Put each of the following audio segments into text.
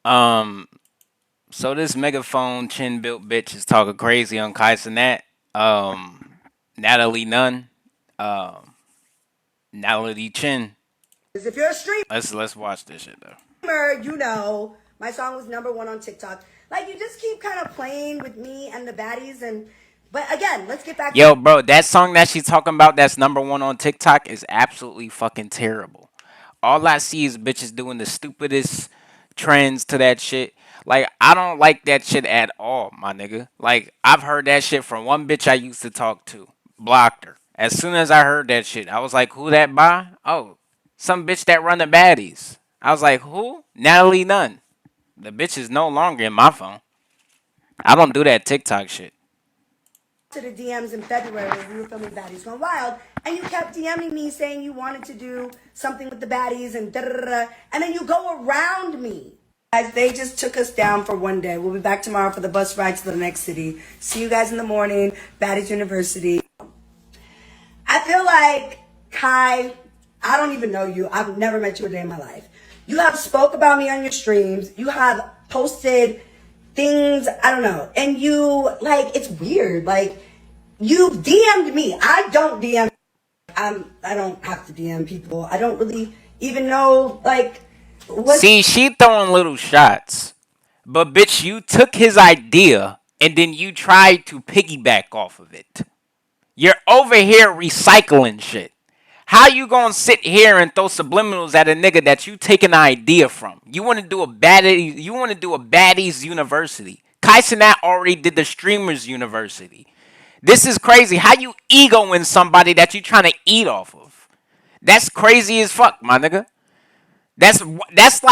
Um, so this megaphone chin built bitch is talking crazy on Cenat. Um, Natalie Nunn. Um, Natalie Chin. If you're a streamer, Let's watch this shit though. you know my song was #1 on TikTok. Like you just keep kind of playing with me and the baddies, and but again, let's get back to Yo, bro, that song that she's talking about that's #1 on TikTok is absolutely fucking terrible. All I see is bitches doing the stupidest trends to that shit. Like, I don't like that shit at all, my nigga. Like, I've heard that shit from one bitch I used to talk to. Blocked her. As soon as I heard that shit, I was like, who that by? Oh, some bitch that run the baddies. I was like, who? Natalie Nunn. The bitch is no longer in my phone. I don't do that TikTok shit. the DMs in February when we were filming Baddies Gone Wild, and you kept DMing me saying you wanted to do something with the baddies and da da da, and then you go around me. Guys, they just took us down for one day. We'll be back tomorrow for the bus ride to the next city. See you guys in the morning, Baddies University. I feel like Kai, I don't even know you. I've never met you a day in my life. You have spoke about me on your streams. You have posted things, I don't know. And you, like, it's weird. Like, you DM'd me. I don't DM. I don't have to DM people. I don't really even know, like, what. See, she throwing little shots. But bitch, you took his idea and then you tried to piggyback off of it. You're over here recycling shit. How you gonna sit here and throw subliminals at a nigga that you take an idea from? You want to do a baddie? You want to do a baddies university? Kai Cenat already did the streamers university. This is crazy. How you egoing somebody that you trying to eat off of? That's crazy as fuck, my nigga. That's that's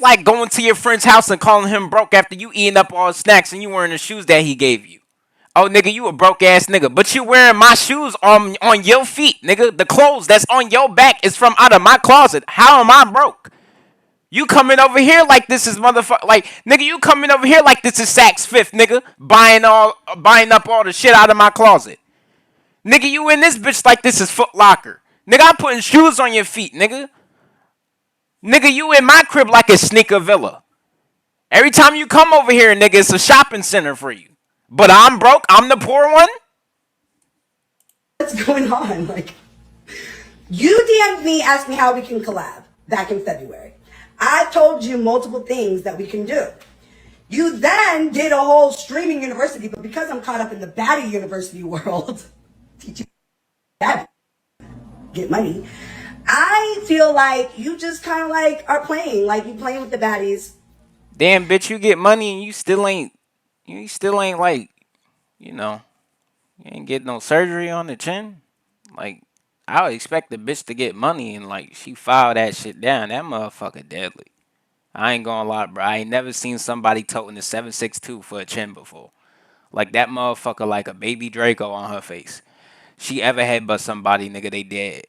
like going to your friend's house and calling him broke after you eating up all the snacks and you wearing the shoes that he gave you. Oh, nigga, you a broke ass nigga. But you wearing my shoes on your feet, nigga. The clothes that's on your back is from out of my closet. How am I broke? You coming over here like this is motherfucker. Like, nigga, you coming over here like this is Saks Fifth, nigga. Buying up all the shit out of my closet. Nigga, you in this bitch like this is Foot Locker. Nigga, I'm putting shoes on your feet, nigga. Nigga, you in my crib like a sneaker villa. Every time you come over here, nigga, it's a shopping center for you. But I'm broke. I'm the poor one. What's going on? Like, you DM'd me, asked me how we can collab back in February. I told you multiple things that we can do. You then did a whole streaming university, but because I'm caught up in the baddie university world, teaching that get money, I feel like you just kind of like are playing, like you playing with the baddies. Damn, bitch, you get money and you still ain't like, you know, you ain't get no surgery on the chin. Like, I would expect the bitch to get money and like she filed that shit down. That motherfucker deadly. I ain't gonna lie, bro. I ain't never seen somebody toting the 762 for a chin before. Like that motherfucker, like a baby Draco on her face. She ever headbutt somebody, nigga, they dead.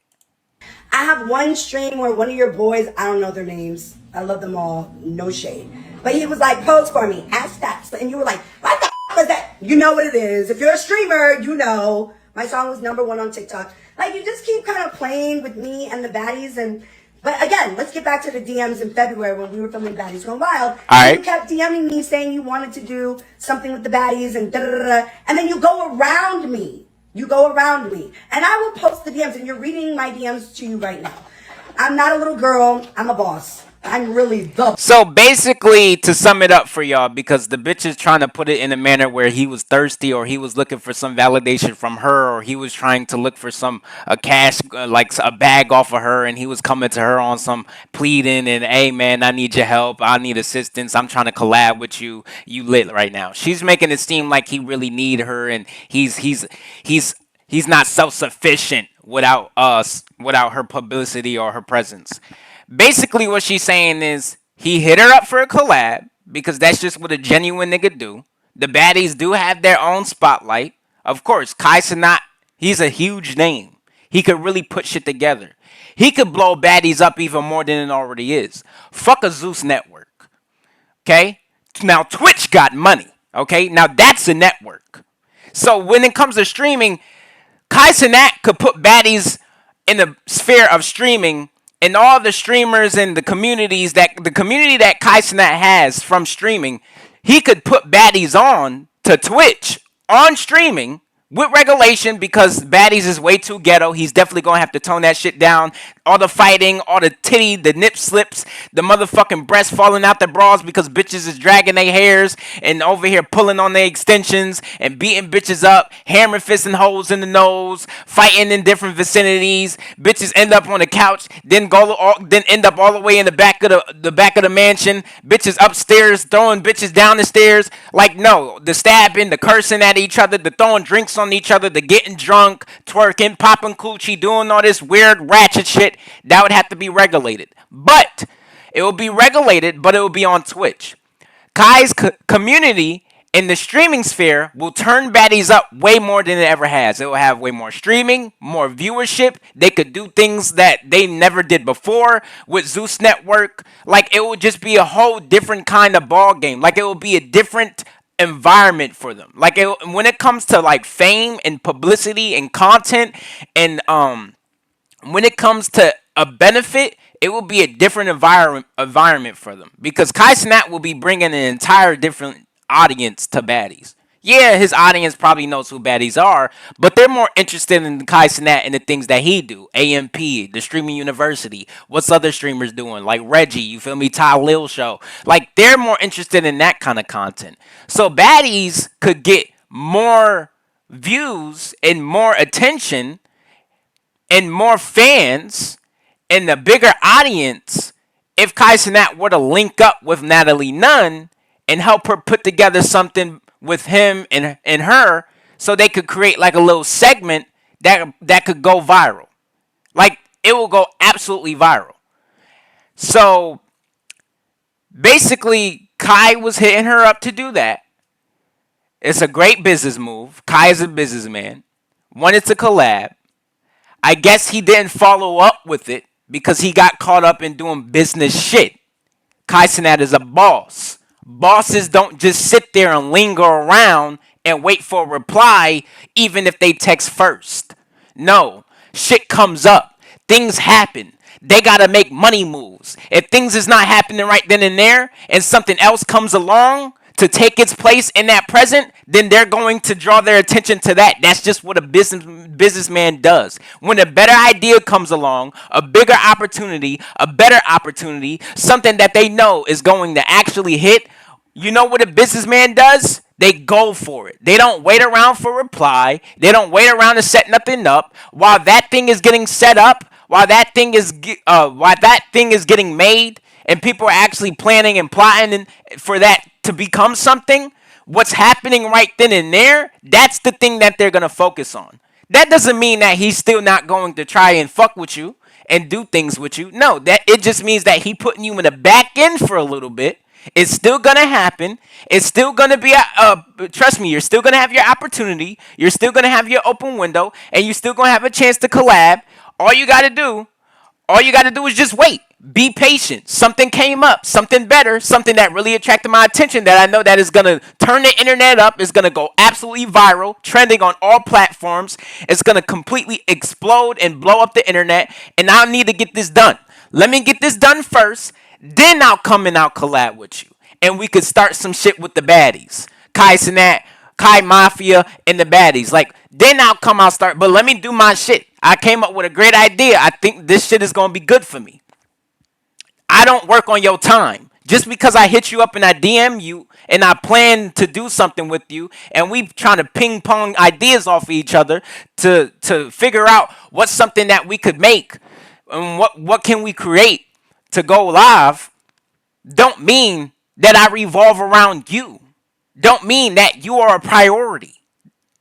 I have one stream where one of your boys, I don't know their names. I love them all, no shade. But he was like, pose for me, ask that. And you were like, what the f is that? You know what it is. If you're a streamer, you know. My song was #1 on TikTok. Like, you just keep kind of playing with me and the baddies. But again, let's get back to the DMs in February when we were filming Baddies Gone Wild. All And you right. kept DMing me saying you wanted to do something with the baddies and da da da da. And then you go around me. You go around me. And I will post the DMs, and you're reading my DMs to you right now. I'm not a little girl. I'm a boss. I'm really the. So basically, to sum it up for y'all, because the bitch is trying to put it in a manner where he was thirsty, or he was looking for some validation from her, or he was trying to look for some a cash, like a bag off of her, and he was coming to her on some pleading and, hey man, I need your help, I need assistance, I'm trying to collab with you, you lit right now. She's making it seem like he really need her, and he's not self sufficient without us, without her publicity or her presence. Basically, what she's saying is he hit her up for a collab because that's just what a genuine nigga do. The baddies do have their own spotlight. Of course, Kai Cenat, he's a huge name. He could really put shit together. He could blow baddies up even more than it already is. Fuck a Zeus network. Okay? Now Twitch got money. Okay? Now that's a network. So when it comes to streaming, Kai Cenat could put baddies in the sphere of streaming and all the streamers and the community that Kai Cenat has from streaming, he could put Baddies on to Twitch on streaming with regulation because Baddies is way too ghetto. He's definitely gonna have to tone that shit down. All the fighting, all the titty, the nip slips, the motherfucking breasts falling out the bras because bitches is dragging their hairs and over here pulling on their extensions and beating bitches up, hammer fisting holes in the nose, fighting in different vicinities. Bitches end up on the couch, then end up all the way in the back of the mansion. Bitches upstairs throwing bitches down the stairs. Like no, the stabbing, the cursing at each other, the throwing drinks on each other, the getting drunk, twerking, popping coochie, doing all this weird ratchet shit. That would have to be regulated. But it will be regulated, but it will be on Twitch. Kai's community in the streaming sphere will turn Baddies up way more than it ever has. It will have way more streaming, more viewership. They could do things that they never did before with Zeus Network. Like it will just be a whole different kind of ball game. Like it will be a different environment for them. Like when it comes to like fame and publicity and content and when it comes to a benefit, it will be a different environment for them because Kai Cenat will be bringing an entire different audience to Baddies. Yeah, his audience probably knows who Baddies are, but they're more interested in Kai Cenat and the things that he do. AMP, the Streaming University, what's other streamers doing? Like Reggie, you feel me? Ty Lil Show. Like they're more interested in that kind of content. So Baddies could get more views and more attention and more fans and a bigger audience if Kai Cenat were to link up with Natalie Nunn and help her put together something with him and her so they could create like a little segment that could go viral. Like it will go absolutely viral. So basically Kai was hitting her up to do that. It's a great business move. Kai is a businessman. Wanted to collab. I guess he didn't follow up with it because he got caught up in doing business shit. Kai Cenat is a boss. Bosses don't just sit there and linger around and wait for a reply even if they text first. No, shit comes up. Things happen. They gotta make money moves. If things is not happening right then and there and something else comes along to take its place in that present, then they're going to draw their attention to that. That's just what a businessman does. When a better idea comes along, a bigger opportunity, a better opportunity, something that they know is going to actually hit, you know what a businessman does? They go for it. They don't wait around for a reply. They don't wait around to set nothing up. While that thing is getting set up, while that thing is getting made, and people are actually planning and plotting for that to become something, what's happening right then and there, that's the thing that they're going to focus on. That doesn't mean that he's still not going to try and fuck with you and do things with you. No, that it just means that he putting you in the back end for a little bit. It's still going to happen. It's still going to be, trust me, you're still going to have your opportunity. You're still going to have your open window, and you're still going to have a chance to collab. All you got to do is just wait. Be patient. Something came up, something better, something that really attracted my attention that I know that is going to turn the internet up, is going to go absolutely viral, trending on all platforms. It's going to completely explode and blow up the internet, and I need to get this done. Let me get this done first, then I'll come and I'll collab with you. And we could start some shit with the Baddies. Kai Cenat, Kai Mafia, and the Baddies. Like, then I'll start, but let me do my shit. I came up with a great idea. I think this shit is going to be good for me. I don't work on your time. Just because I hit you up and I DM you and I plan to do something with you and we trying to ping pong ideas off of each other to figure out what's something that we could make and what can we create to go live, don't mean that I revolve around you. Don't mean that you are a priority.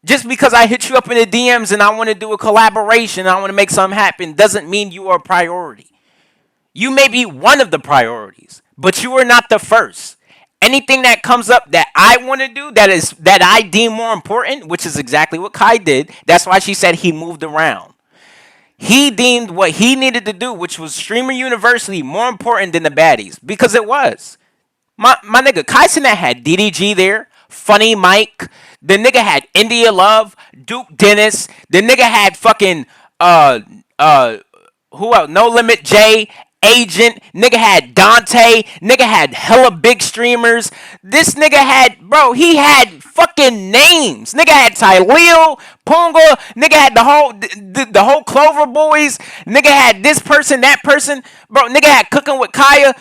Just because I hit you up in the DMs and I want to do a collaboration, I want to make something happen, doesn't mean you are a priority. You may be one of the priorities, but you are not the first. Anything that comes up that I want to do that I deem more important, which is exactly what Kai did. That's why she said he moved around. He deemed what he needed to do, which was Streamer University, more important than the Baddies, because it was. My nigga, Kai Cenat had DDG there, Funny Mike. The nigga had India Love, Duke Dennis. The nigga had fucking who else? No Limit J, Agent, nigga had Dante, nigga had hella big streamers. This nigga had, bro, he had fucking names. Nigga had Tyleel, Punga, nigga had the whole Clover Boys, nigga had this person, that person, bro, nigga had Cooking with Kaya.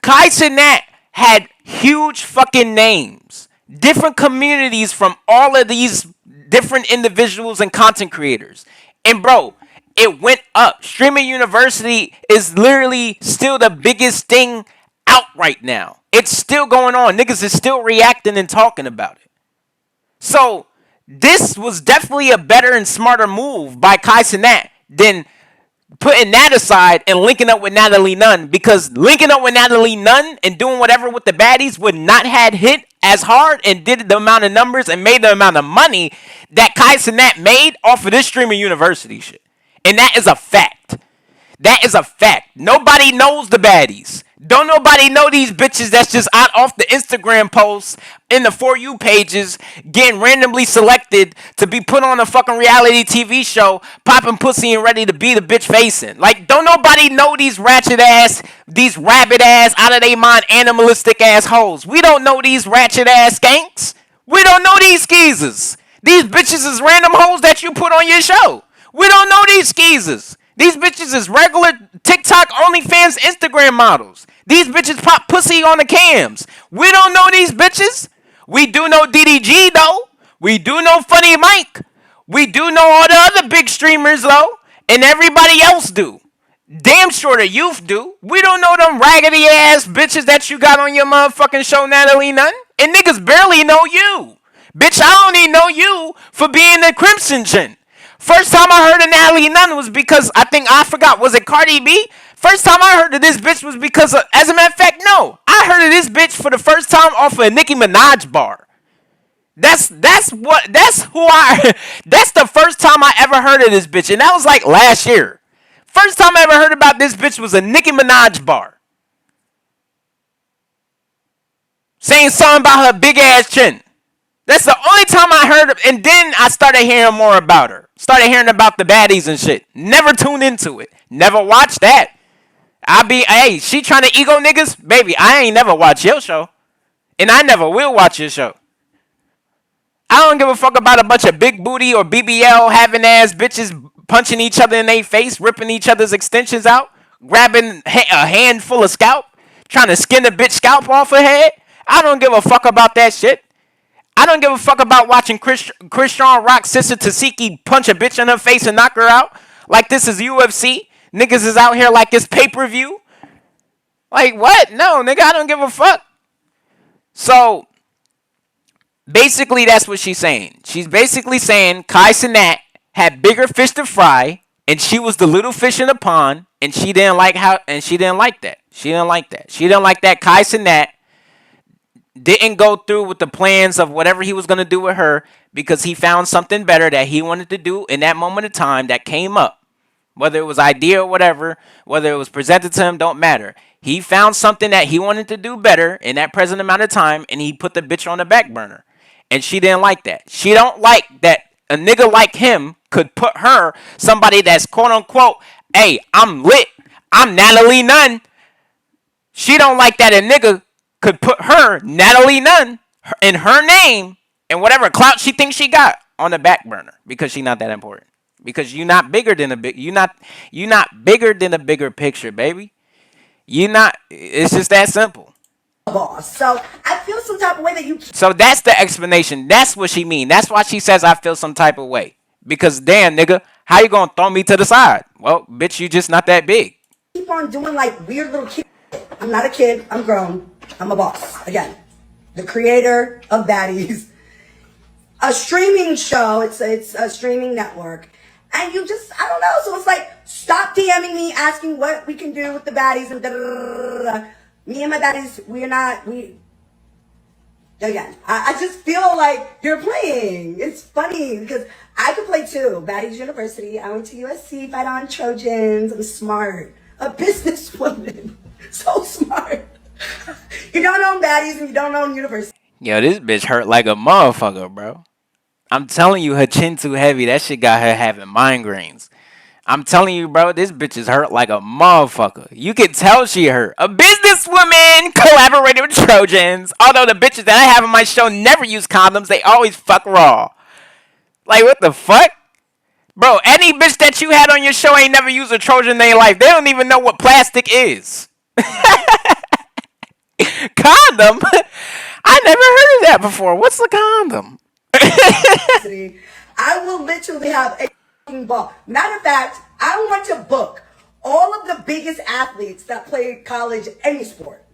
Kai Cenat had huge fucking names. Different communities from all of these different individuals and content creators. And bro, it went up. Streaming University is literally still the biggest thing out right now. It's still going on. Niggas is still reacting and talking about it. So this was definitely a better and smarter move by Kai Cenat than putting that aside and linking up with Natalie Nunn, because linking up with Natalie Nunn and doing whatever with the baddies would not have hit as hard and did the amount of numbers and made the amount of money that Kai Cenat made off of this Streaming University shit. And that is a fact. That is a fact. Nobody knows the baddies. Don't nobody know these bitches that's just out off the Instagram posts in the For You pages getting randomly selected to be put on a fucking reality TV show, popping pussy and ready to be the bitch facing. Like, don't nobody know these ratchet ass, these rabbit ass, out of their mind, animalistic ass hoes. We don't know these ratchet ass skanks. We don't know these skeezers. These bitches is random hoes that you put on your show. We don't know these skeezers. These bitches is regular TikTok, OnlyFans, Instagram models. These bitches pop pussy on the cams. We don't know these bitches. We do know DDG though. We do know Funny Mike. We do know all the other big streamers though. And everybody else do. Damn sure the youth do. We don't know them raggedy ass bitches that you got on your motherfucking show, Natalie Nunn. And niggas barely know you. Bitch, I only know you for being the Crimson Chin. First time I heard of Natalie Nunn was because, I forgot, was it Cardi B? First time I heard of this bitch was because of, as a matter of fact, no. I heard of this bitch for the first time off of a Nicki Minaj bar. That's the first time I ever heard of this bitch. And that was like last year. First time I ever heard about this bitch was a Nicki Minaj bar. Saying something about her big ass chin. That's the only time I heard of, and then I started hearing more about her. Started hearing about the baddies and shit. Never tuned into it. Never watched that. Hey, she trying to ego niggas? Baby, I ain't never watched your show. And I never will watch your show. I don't give a fuck about a bunch of big booty or BBL having ass bitches punching each other in their face, ripping each other's extensions out, grabbing a handful of scalp, trying to skin a bitch scalp off her head. I don't give a fuck about that shit. I don't give a fuck about watching Christian Rock Sister Tasiki punch a bitch in her face and knock her out like this is UFC. Niggas is out here like it's pay-per-view. Like, what? No, nigga, I don't give a fuck. So, basically, that's what she's saying. She's basically saying Kai Cenat had bigger fish to fry, and she was the little fish in the pond, and she didn't like that. She didn't like that. She didn't like that Kai Cenat didn't go through with the plans of whatever he was going to do with her because he found something better that he wanted to do in that moment of time that came up. Whether it was idea or whatever, whether it was presented to him, don't matter. He found something that he wanted to do better in that present amount of time, and he put the bitch on the back burner. And she didn't like that. She don't like that a nigga like him could put her, somebody that's quote unquote, hey, I'm lit, I'm Natalie Nunn. She don't like that a nigga could put her, Natalie Nunn, in her name and whatever clout she thinks she got on the back burner because she's not that important. Because you're not bigger than you're not bigger than a bigger picture, baby. You're not. It's just that simple. Boss. So I feel some type of way that you. So that's the explanation. That's what she mean. That's why she says I feel some type of way. Because damn, nigga, how you gonna throw me to the side? Well, bitch, you just not that big. Keep on doing like weird little kid. I'm not a kid. I'm grown. I'm a boss. Again, the creator of Baddies, a streaming show. It's a streaming network, and you just I don't know. So it's like stop DMing me asking what we can do with the Baddies and me and my Baddies. Again. I just feel like you're playing. It's funny because I could play too. Baddies University. I went to USC. Fight on Trojans. I'm smart. A businesswoman. So smart. You don't own Baddies and you don't own University. Yo, this bitch hurt like a motherfucker, bro. I'm telling you, her chin too heavy. That shit got her having migraines. I'm telling you, bro, this bitch is hurt like a motherfucker. You can tell she hurt. A businesswoman collaborated with Trojans. Although the bitches that I have on my show never use condoms, they always fuck raw. Like, what the fuck? Bro, any bitch that you had on your show ain't never used a Trojan in their life. They don't even know what plastic is. Condom? I never heard of that before. What's a condom? I will literally have a fucking ball. Matter of fact, I want to book all of the biggest athletes that play college any sport.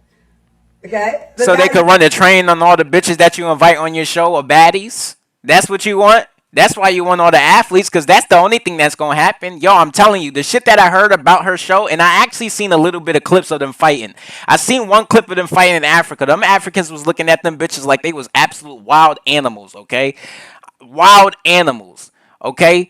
Okay? So they could run a train on all the bitches that you invite on your show or baddies? That's what you want? That's why you want all the athletes, because that's the only thing that's going to happen. Yo, I'm telling you, the shit that I heard about her show, and I actually seen a little bit of clips of them fighting. I seen one clip of them fighting in Africa. Them Africans was looking at them bitches like they was absolute wild animals, okay? Wild animals, okay?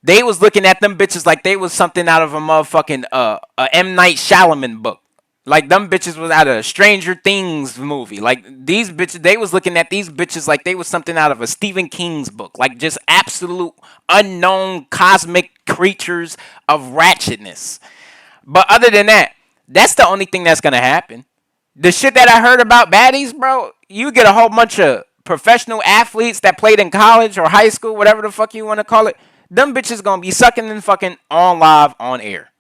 They was looking at them bitches like they was something out of a motherfucking a M. Night Shyamalan book. Like them bitches was out of a Stranger Things movie. Like these bitches, they was looking at these bitches like they was something out of a Stephen King's book. Like just absolute unknown cosmic creatures of ratchetness. But other than that, that's the only thing that's gonna happen. The shit that I heard about baddies, bro, you get a whole bunch of professional athletes that played in college or high school, whatever the fuck you want to call it. Them bitches gonna be sucking and fucking on live on air.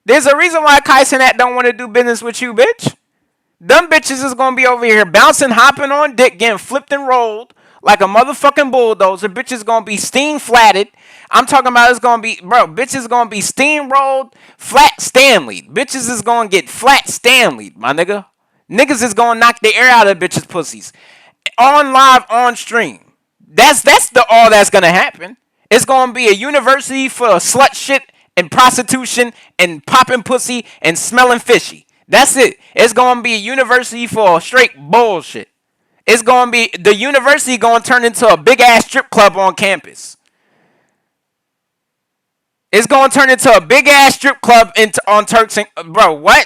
There's a reason why Cenat don't want to do business with you, bitch. Them bitches is gonna be over here bouncing, hopping on dick, getting flipped and rolled like a motherfucking bulldozer. Bitch is gonna be steam flatted. I'm talking about it's gonna be, bro, bitches gonna be steamrolled, flat Stanley. Bitches is gonna get flat Stanley, my nigga. Niggas is gonna knock the air out of bitches' pussies. On live, on stream. That's the all that's gonna happen. It's gonna be a university for slut shit and prostitution and popping pussy and smelling fishy. That's it. It's gonna be a university for straight bullshit. It's gonna be the university gonna turn into a big ass strip club on campus. It's gonna turn into a big ass strip club on Turks and bro. What?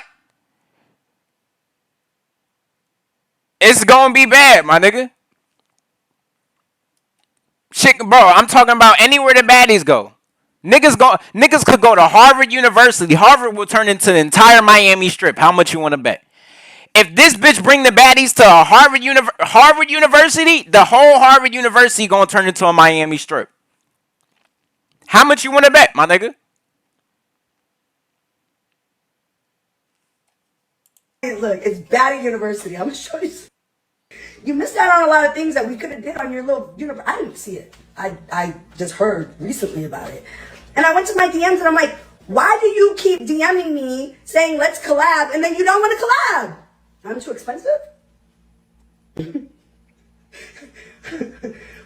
It's gonna be bad, my nigga. Shit, bro. I'm talking about anywhere the baddies go. Niggas could go to Harvard University. Harvard will turn into the entire Miami Strip. How much you want to bet? If this bitch bring the baddies to a Harvard University, the whole Harvard University gonna turn into a Miami Strip. How much you want to bet, my nigga? Hey, look, it's Baddie University. I'm gonna show you. You missed out on a lot of things that we could have did on your little universe. I didn't see it. I just heard recently about it. And I went to my DMs and I'm like, why do you keep DMing me saying let's collab and then you don't want to collab? I'm too expensive?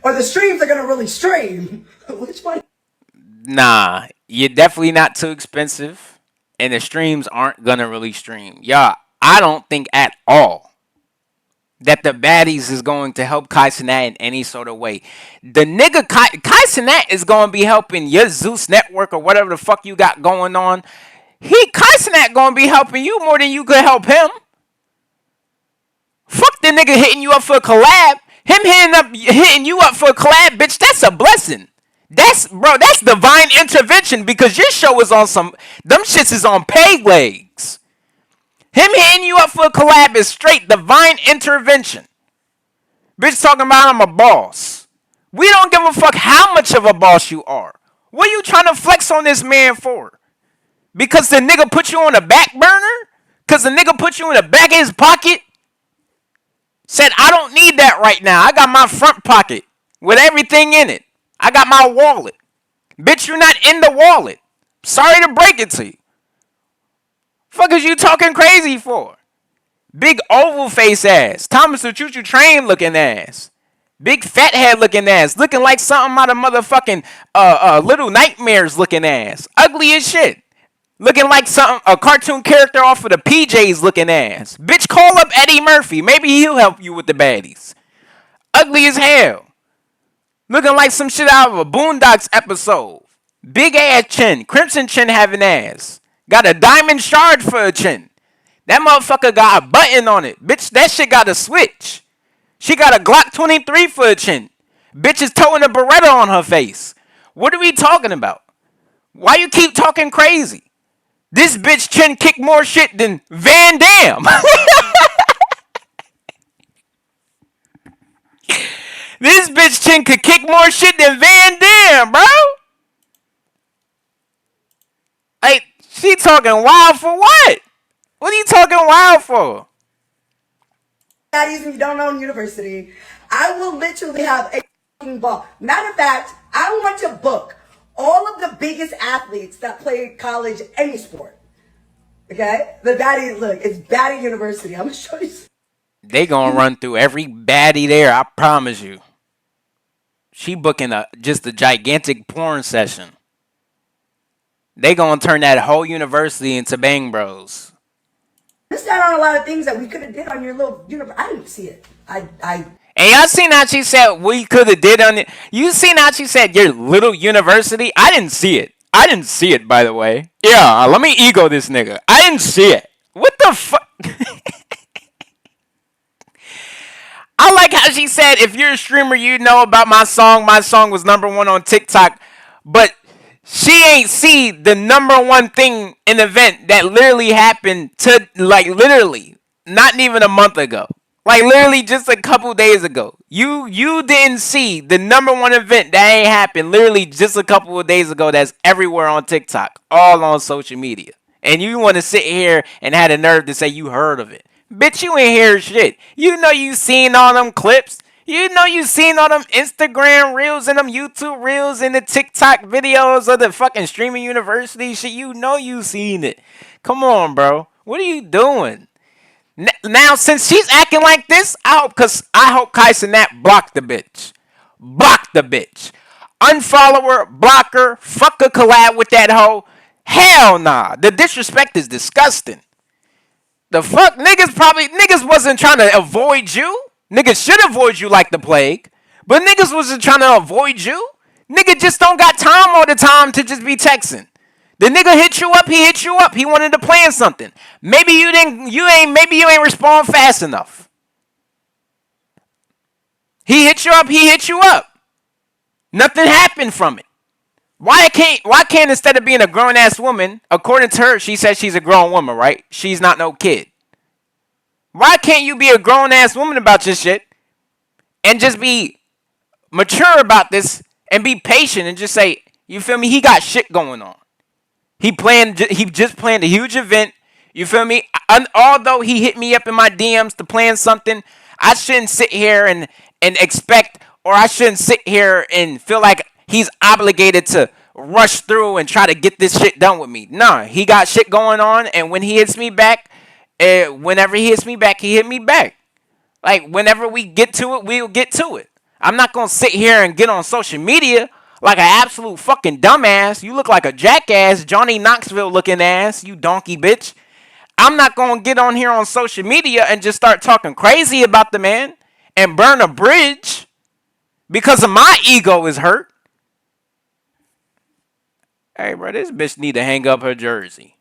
Or the streams are gonna really stream? Which one? Nah, you're definitely not too expensive, and the streams aren't gonna really stream. Yeah, I don't think at all that the baddies is going to help Cenat in any sort of way. The nigga Cenat is going to be helping your Zeus network or whatever the fuck you got going on. Cenat going to be helping you more than you could help him. Fuck the nigga hitting you up for a collab. Him hitting you up for a collab, bitch, that's a blessing. That's divine intervention because your show is on them shits is on peg legs. Him hitting you up for a collab is straight divine intervention. Bitch talking about I'm a boss. We don't give a fuck how much of a boss you are. What are you trying to flex on this man for? Because the nigga put you on the back burner? Because the nigga put you in the back of his pocket? Said, I don't need that right now. I got my front pocket with everything in it. I got my wallet. Bitch, you're not in the wallet. Sorry to break it to you. Fuck is you talking crazy for? Big oval face ass. Thomas the Choo Choo Train looking ass. Big fat head looking ass. Looking like something out of motherfucking Little Nightmares looking ass. Ugly as shit. Looking like a cartoon character off of the PJs looking ass. Bitch, call up Eddie Murphy. Maybe he'll help you with the baddies. Ugly as hell. Looking like some shit out of a Boondocks episode. Big ass chin. Crimson chin having ass. Got a diamond shard for a chin. That motherfucker got a button on it. Bitch, that shit got a switch. She got a Glock 23 for a chin. Bitch is towing a Beretta on her face. What are we talking about? Why you keep talking crazy? This bitch chin kick more shit than Van Dam. This bitch chin could kick more shit than Van Dam, bro. Like, she talking wild for what? What are you talking wild for? Baddies and you don't own university, I will literally have a fucking ball. Matter of fact, I want to book all of the biggest athletes that play college, any sport. Okay? The Baddie, look, it's Baddie University. I'm gonna show you. They gonna run through every baddie there, I promise you. She booking just a gigantic porn session. They gonna turn that whole university into Bang Bros. Missed out on a lot of things that we could have did on your little universe. I didn't see it. And y'all seen how she said we could have did on it? You seen how she said your little university? I didn't see it. I didn't see it, by the way. Yeah, let me ego this nigga. I didn't see it. What the fuck? I like how she said, if you're a streamer, you know about my song. My song was #1 on TikTok. But she ain't see the #1 thing in the event that literally happened to, like, literally, not even a month ago. Like, literally just a couple days ago. You didn't see the #1 event that ain't happened literally just a couple of days ago that's everywhere on TikTok, all on social media. And you want to sit here and had the nerve to say you heard of it. Bitch, you ain't hear shit. You know you seen all them clips. You know you seen all them Instagram reels and them YouTube reels and the TikTok videos of the fucking streaming university shit. You know you seen it. Come on, bro. What are you doing? Now, since she's acting like this, I hope Cenat block the bitch. Block the bitch. Unfollow her, block her, fuck a collab with that hoe. Hell nah. The disrespect is disgusting. The fuck? Niggas wasn't trying to avoid you. Niggas should avoid you like the plague. But niggas wasn't trying to avoid you. Nigga just don't got time all the time to just be texting. The nigga hit you up, he hit you up. He wanted to plan something. Maybe you ain't respond fast enough. He hit you up, he hit you up. Nothing happened from it. Why can't instead of being a grown ass woman, according to her, she says she's a grown woman, right? She's not no kid. Why can't you be a grown ass woman about your shit and just be mature about this and be patient and just say, you feel me? He got shit going on. He just planned a huge event. You feel me? Although he hit me up in my DMs to plan something, I shouldn't sit here and expect, or I shouldn't sit here and feel like he's obligated to rush through and try to get this shit done with me. Nah, he got shit going on, and when he hits me back, whenever he hits me back, he hit me back. Like, whenever we get to it, we'll get to it. I'm not going to sit here and get on social media like an absolute fucking dumbass. You look like a jackass, Johnny Knoxville looking ass, you donkey bitch. I'm not going to get on here on social media and just start talking crazy about the man and burn a bridge because of my ego is hurt. Hey, bro, this bitch need to hang up her jersey.